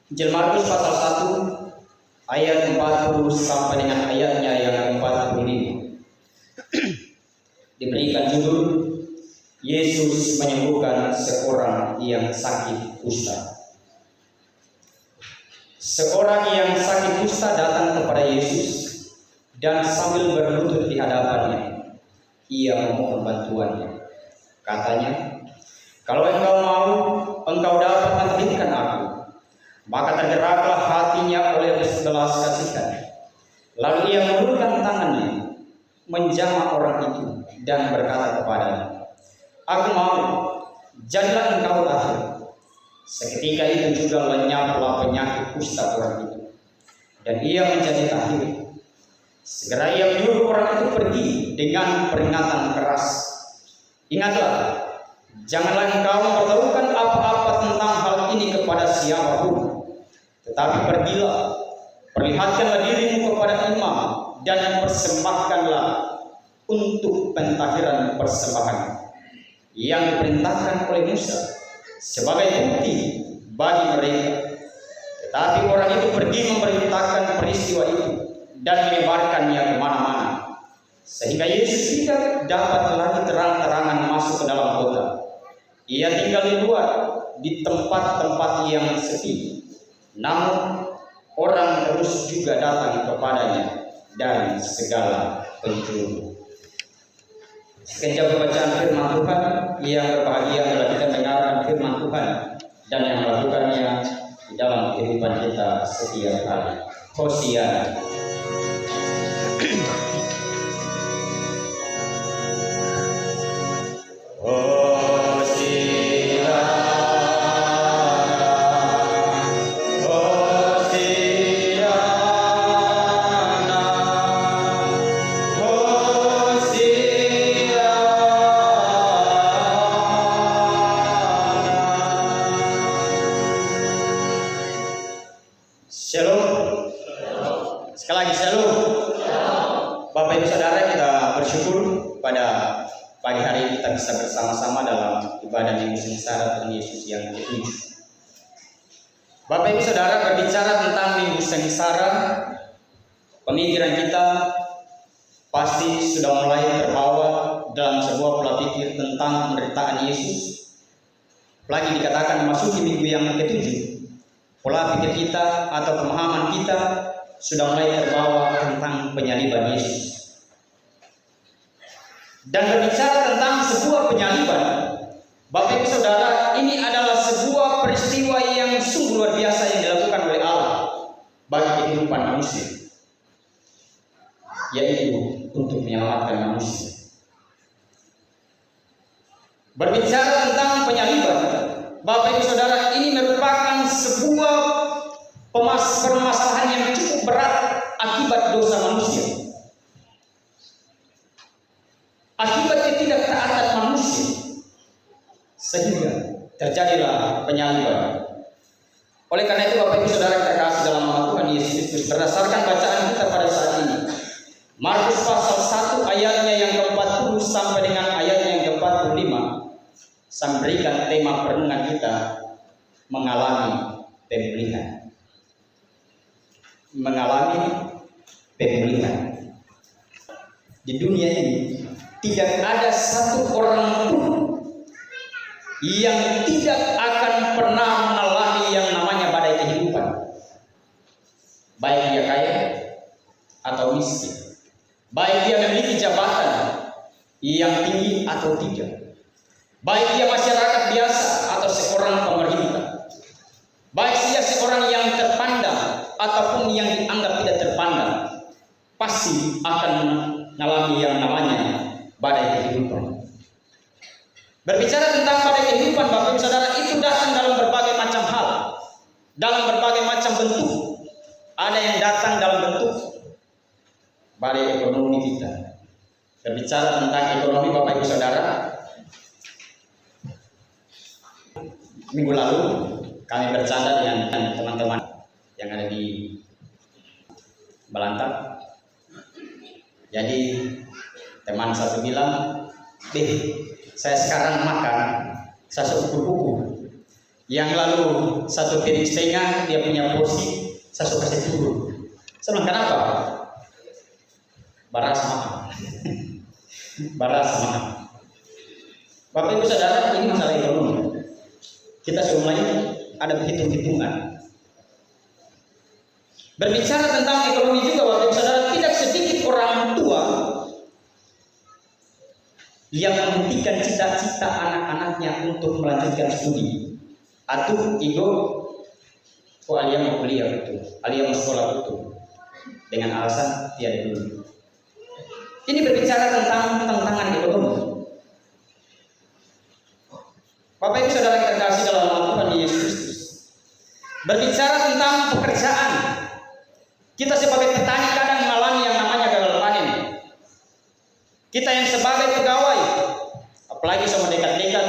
Injil Markus pasal 1 ayat 40 sampai dengan ayatnya yang 45. Diberikan judul Yesus menyembuhkan seorang yang sakit kusta. Seorang yang sakit kusta datang kepada Yesus dan sambil berlutut di hadapannya, ia memohon bantuannya. Katanya, "Kalau engkau mau, engkau dapat menghidupkan aku." Maka tergeraklah hatinya oleh belas kasihan. Lalu ia mengulurkan tangannya, menjamah orang itu dan berkata kepadanya, "Aku mau, jadilah engkau tahir." Seketika itu juga lenyaplah penyakit kusta orang itu, dan ia menjadi tahir. Segera ia menyuruh orang itu pergi dengan peringatan keras. "Ingatlah, janganlah engkau memberitahukan apa-apa tentang hal ini kepada siapapun. Tetapi pergilah, perlihatkanlah dirimu kepada imam dan persembahkanlah untuk pentahiran persembahan yang diperintahkan oleh Musa sebagai bukti bagi mereka." Tetapi orang itu pergi memberitakan peristiwa itu dan menyebarkannya kemana-mana, sehingga Yesus tidak dapat lagi terang-terangan masuk ke dalam kota. Ia tinggal di luar, di tempat-tempat yang sepi. Namun orang terus juga datang kepadanya dari segala penjuru. Sekian pembacaan firman Tuhan. Yang berbahagia adalah kita mendengarkan firman Tuhan dan yang melakukannya di dalam kehidupan kita setiap hari. Hosiana. Shalom. Sekali lagi shalom. Bapak Ibu Saudara, kita bersyukur pada pagi hari ini kita bisa bersama-sama dalam ibadah Minggu Sengsara Tuhan Yesus yang ke-7. Bapak Ibu Saudara, berbicara tentang Minggu Sengsara, pemikiran kita pasti sudah mulai terbawa dalam sebuah pola pikir tentang penderitaan Yesus. Apalagi dikatakan memasuki minggu yang ke-7. Pola pikir kita atau pemahaman kita sudah mulai terbawa tentang penyaliban Yesus. Dan berbicara tentang sebuah penyaliban, Bapak Ibu Saudara, ini adalah sebuah peristiwa yang sungguh luar biasa yang dilakukan oleh Allah bagi kehidupan manusia, yaitu untuk menyelamatkan manusia. Berbicara tentang penyaliban, Bapak Ibu Saudara, ini merupakan sebuah permasalahan yang cukup berat akibat dosa manusia, akibat ketidaktaatan manusia, sehingga terjadilah penyaliban. Oleh karena itu, Bapak Ibu Saudara terkasih dalam nama Tuhan Yesus Kristus, berdasarkan bacaan kita pada saat ini, Markus pasal 1 ayatnya yang ke-40 sampai dengan ayatnya yang ke-45, saya berikan tema perenungan kita, mengalami pemulihan. Mengalami pemulihan. Di dunia ini tidak ada satu orang pun yang tidak akan pernah mengalami yang namanya badai kehidupan, baik dia kaya atau miskin, baik dia memiliki jabatan yang tinggi atau tidak, baik dia masyarakat biasa atau seorang pemerintah, baik dia seorang yang terpandang ataupun yang dianggap tidak terpandang, pasti akan mengalami yang namanya badai kehidupan. Berbicara tentang badai kehidupan, Bapak Ibu Saudara, itu datang dalam berbagai macam hal, dalam berbagai macam bentuk. Ada yang datang dalam bentuk badai ekonomi kita. Berbicara tentang ekonomi, Bapak Ibu Saudara, minggu lalu kami bercanda dengan teman-teman yang ada di Balantap. Jadi teman satu bilang, "Deh, saya sekarang makan, saya kupu-kupu. Yang lalu 1,5 piring dia punya porsi, saya suka kasih turun. Saya bilang, kenapa? Baras mahal. Baras mahal. Bapak Ibu Saudara, ini masalah ekonomi. Kita semuanya ada hitung-hitungan. Berbicara tentang ekonomi juga, Bapak Ibu Saudara, tidak sedikit orang tua yang menghentikan cita-cita anak-anaknya untuk melanjutkan studi. Atau alia mau kuliah betul, alia mau sekolah betul, dengan alasan tiada dulu. Ini berbicara tentang tantangan ekonomi. Bapak Ibu Saudara yang terkasih dalam nama Tuhan Yesus Kristus, berbicara tentang pekerjaan. Kita sebagai petani kadang mengalami yang namanya gagal panen. Kita yang sebagai pegawai, apalagi sama dekat-dekat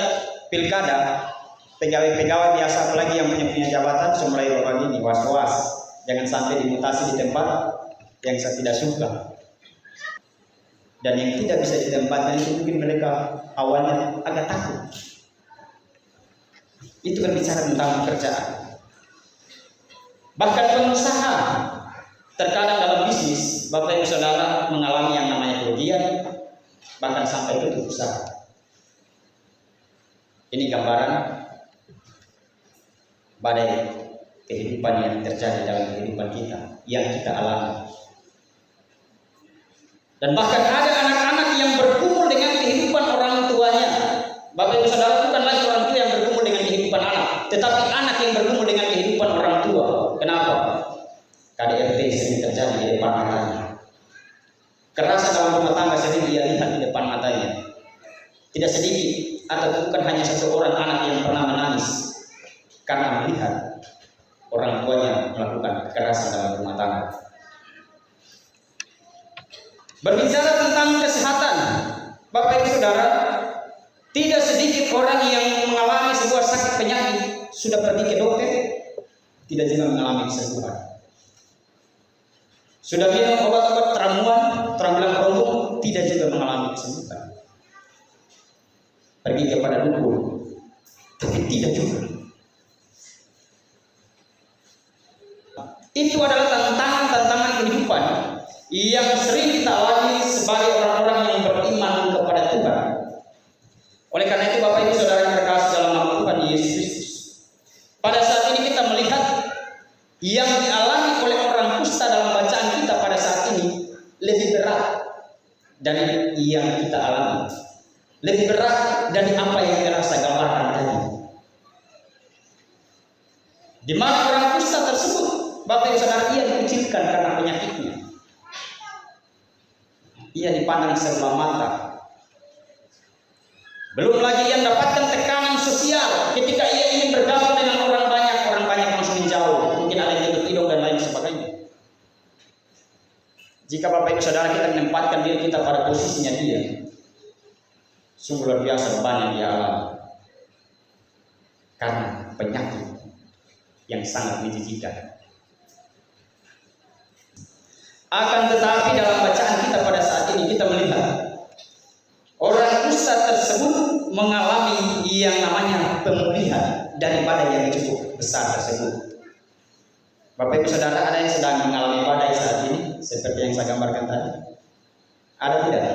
pilkada, pegawai-pegawai biasa apalagi yang punya jabatan, semulai bapak ini was-was, jangan sampai dimutasi di tempat yang saya tidak suka. Dan yang tidak bisa ditempatkan itu mungkin mereka awalnya agak takut. Itu berbicara tentang pekerjaan. Bahkan pengusaha, terkadang dalam bisnis, Bapak Ibu Saudara mengalami yang namanya kerugian, bahkan sampai tutup usaha. Ini gambaran badai kehidupan yang terjadi dalam kehidupan kita, yang kita alami. Dan bahkan ada anak-anak yang bergumul dengan kehidupan orang tuanya. Bapak Ibu Saudara, bukan lagi orang tua yang bergumul dengan kehidupan anak, tetapi anak yang bergumul dengan kehidupan orang tua. Kenapa? KDRT sering terjadi di depan matanya. Kekerasan dalam rumah tangga sering dia lihat di depan matanya. Tidak sedikit atau bukan hanya satu orang anak yang pernah menangis karena melihat orang tuanya melakukan kekerasan dalam rumah tangga. Berbicara tentang kesehatan, Bapak Ibu Saudara, tidak sedikit orang yang mengalami sebuah sakit penyakit sudah pergi ke dokter, tidak juga mengalami kesembuhan. Sudah minum obat-obat teramuan, terambilan kerombong, tidak juga mengalami kesembuhan. Pergi kepada dukun, tapi tidak juga. Itu adalah tantangan-tantangan kehidupan yang sering kita alami sebagai orang-orang yang beriman kepada Tuhan. Oleh karena itu Bapak Ibu Saudara yang terkasih dalam nama Tuhan Yesus Kristus, pada saat ini kita melihat yang dialami oleh orang kusta dalam bacaan kita pada saat ini lebih berat dari yang kita alami, lebih berat dari apa yang telah saya gambarkan tadi. Di mana orang kusta tersebut, Bapak Ibu Saudara, ia dikucilkan karena penyakitnya. Ia dipandang sebelah mata. Belum lagi ia mendapatkan tekanan sosial ketika ia ingin bergabung dengan orang banyak langsung menjauh. Mungkin ada yang tutup hidung dan lain sebagainya. Jika Bapak Ibu Saudara kita menempatkan diri kita pada posisinya dia, sungguh luar biasa beban yang dia alami karena penyakit yang sangat menjijikan. Akan tetapi dalam bacaan kita pada saat ini kita melihat orang kusta tersebut mengalami yang namanya pemulihan daripada yang cukup besar tersebut. Bapak Ibu Saudara, ada yang sedang mengalami badai saat ini seperti yang saya gambarkan tadi? Ada tidak?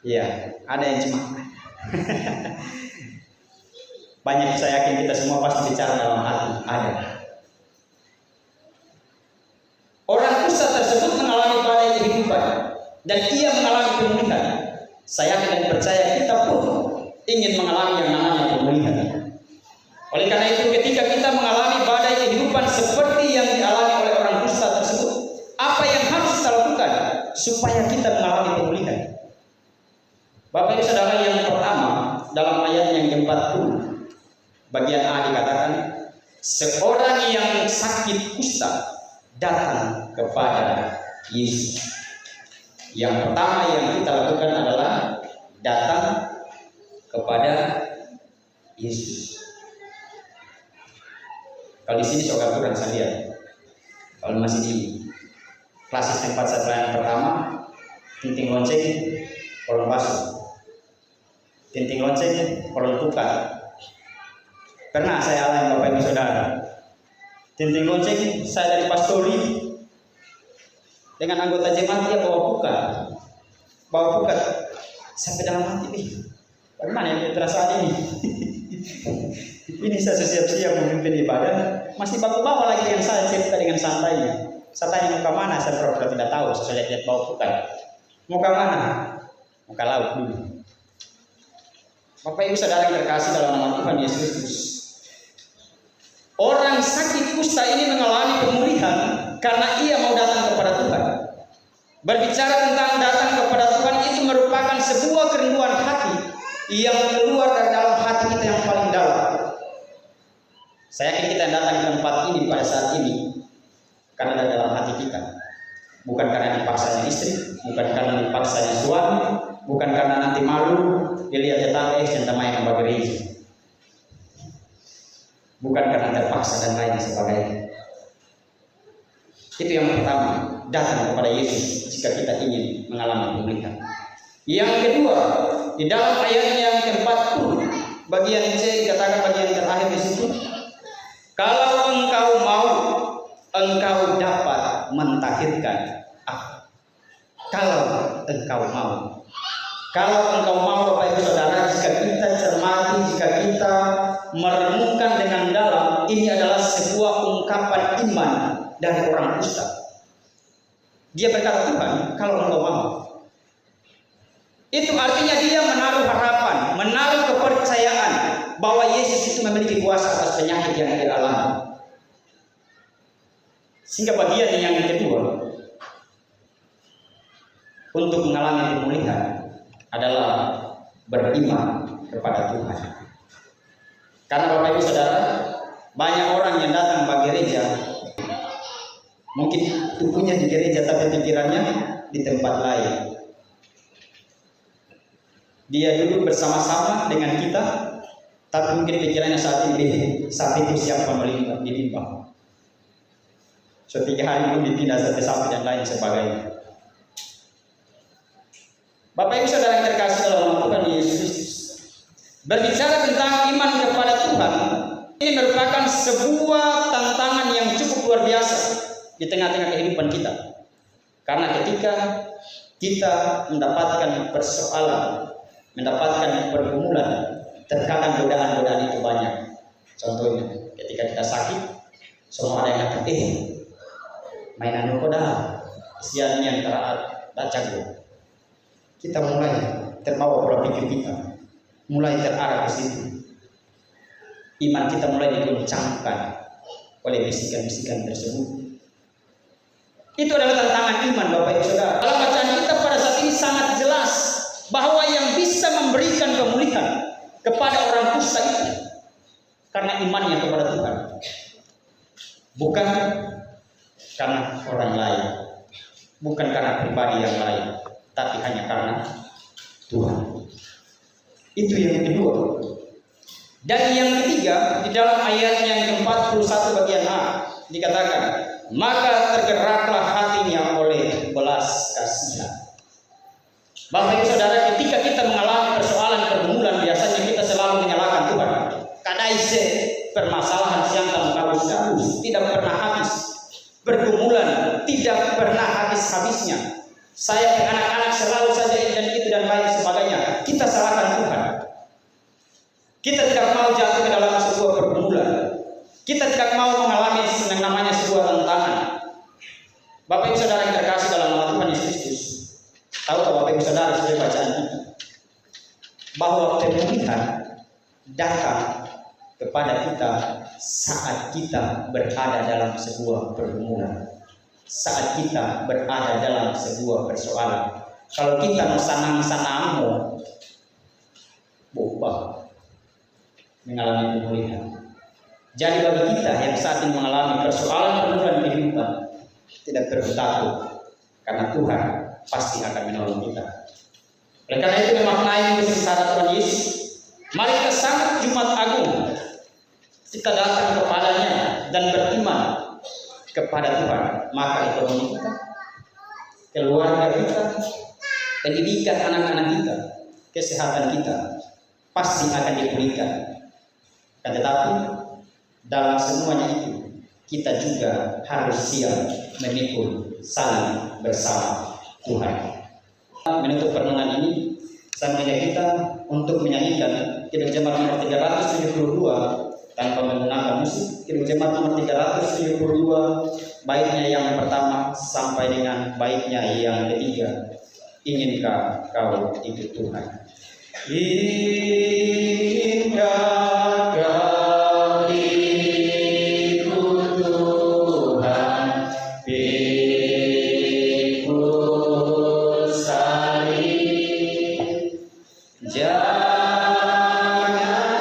Iya, ada yang cuma banyak, saya yakin kita semua pasti bicara dalam hati. Ada. Orang kusta tersebut mengalami badai kehidupan dan ia mengalami pemulihan. Saya yakin dan percaya kita pun ingin mengalami yang namanya pemulihan. Oleh karena itu ketika kita mengalami badai kehidupan seperti yang dialami oleh orang kusta tersebut, apa yang harus kita lakukan supaya kita mengalami pemulihan? Bapak Ibu Saudara, yang pertama dalam ayat yang ke-40 bagian A dikatakan, seorang yang sakit kusta datang kepada Yesus. Yang pertama yang kita lakukan adalah datang kepada Yesus. Kalau di sini soal kurang saya lihat. Kalau masih di klasis tempat saya pelayanan pertama, tinting lonceng, kolom basuh. Tinting lonceng, kolom tukar. Pernah saya alami Bapak Ibu Saudara. Tinting lonceng saya dari pastori dengan anggota jemaat, dia bawa pukat sampai dalam hati nih. Bagaimana ya perasaan ini? Ini saya siap-siap memimpin ibadah, masih bawa lagi dengan saya cerita dengan santainya. Saya tanya mau ke mana, saya pura-pura tidak tahu. Saya lihat bawa pukat. Mau ke mana? Mau ke laut dulu. Bapak Ibu Saudara yang terkasih dalam nama Tuhan Yesus Kristus. Orang sakit kusta ini mengalami pemulihan karena ia mau datang kepada Tuhan. Berbicara tentang datang kepada Tuhan itu merupakan sebuah kerinduan hati yang keluar dari dalam hati kita yang paling dalam. Saya yakin kita yang datang ke tempat ini pada saat ini karena dari dalam hati kita. Bukan karena dipaksanya istri, bukan karena dipaksanya suami, bukan karena nanti malu dilihat tetangga cinta main sama gereja. Bukan karena terpaksa dan lain sebagainya. Itu yang pertama, datang kepada Yesus jika kita ingin mengalami pemulihan. Yang kedua, di dalam ayat yang ke-40, bagian C dikatakan bagian terakhir di situ, kalau engkau mau, engkau dapat mentahirkan aku. Kalau engkau mau. Kalau engkau mau Bapak Ibu Saudara, jika kita cermati, jika kita merenungkan dengan dalam, ini adalah sebuah ungkapan iman dari orang kusta. Dia berkata, Tuhan, kalau engkau mau. Itu artinya dia menaruh harapan, menaruh kepercayaan bahwa Yesus itu memiliki kuasa atas penyakit yang dia alami. Sehingga bagian yang kedua, untuk mengalami pemulihan adalah beriman kepada Tuhan. Karena Bapak Ibu Saudara, banyak orang yang datang ke gereja, mungkin tubuhnya di gereja tapi pikirannya di tempat lain. Dia duduk bersama-sama dengan kita, tapi mungkin pikirannya saat itu siapa melimpah, dilimpah. So 3 hari itu dipindah sapi dan lain sebagainya. Bapak Ibu Saudara yang terkasih dalam Tuhan Yesus Kristus, berbicara tentang iman kepada Tuhan, ini merupakan sebuah tantangan yang cukup luar biasa di tengah-tengah kehidupan kita. Karena ketika kita mendapatkan persoalan, mendapatkan pergumulan, terkadang godaan-godaan itu banyak. Contohnya, ketika kita sakit, semua ada yang kata, mainan lu dah, isiannya antara baca. Kita mulai terbawa pola pikir kita, mulai terarah ke situ. Iman kita mulai digoncangkan oleh bisikan-bisikan tersebut. Itu adalah tantangan iman Bapak Ibu Saudara. Dalam bacaan kita pada saat ini sangat jelas bahwa yang bisa memberikan pemulihan kepada orang kusta itu karena imannya kepada Tuhan, bukan karena orang lain, bukan karena pribadi yang lain, tapi hanya karena Tuhan. Itu yang kedua. Dan yang ketiga, di dalam ayat yang ke-41 bagian A dikatakan, maka tergeraklah hatinya oleh belas kasihan. Bapak Ibu Saudara, ketika kita mengalami persoalan pergumulan, biasanya kita selalu menyalahkan Tuhan. Kadaise permasalahan yang kabus tidak pernah habis. Pergumulan tidak pernah habis-habisnya. Saya dan anak-anak selalu saja ini dan itu dan lain sebagainya. Kita salahkan Tuhan. Kita tidak mau jatuh ke dalam sebuah pergumulan. Kita tidak mau mengalami yang namanya sebuah tantangan. Bapak Ibu Saudara yang terkasih dalam nama Tuhan Yesus Kristus, tahu Bapak Ibu Saudara sebagai bacaan kita bahwa pemulihan datang kepada kita saat kita berada dalam sebuah pergumulan, saat kita berada dalam sebuah persoalan. Kalau kita sanang-sanangmu boba mengalami pemulihan. Jadi bagi kita yang saat ini mengalami persoalan pergumulan kehidupan, tidak perlu takut, karena Tuhan pasti akan menolong kita. Oleh karena itu memaknai kebesaran Tuhan Yesus, mari kita sambut Jumat Agung. Kita datang kepadanya dan beriman kepada Tuhan, maka ekonomi kita, keluarga kita, pendidikan anak-anak kita, kesehatan kita pasti akan dipulihkan. tetapi dalam semuanya itu kita juga harus siap memikul salib bersama Tuhan. Menutup perenungan ini, saya mengajak kita untuk menyanyikan Kidung Jemaat nomor 372 tanpa menggunakan musik. Kidung Jemaat nomor 372, baitnya yang pertama sampai dengan baitnya yang ketiga. Inginkah kau ikut Tuhan? Inginkah kau ikut Tuhan? Pikul salib, jangan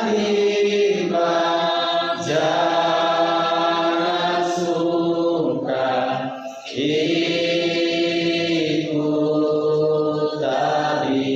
bimbang, jangan sungkan, ikut tadi.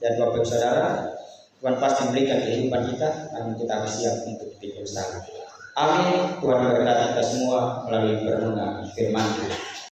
Dan Bapak Saudara, Tuhan pasti memberikan kehidupan kita, namun kita harus siap untuk pikul salib. Amin. Tuhan memberkati kita semua melalui perenungan firman-Nya.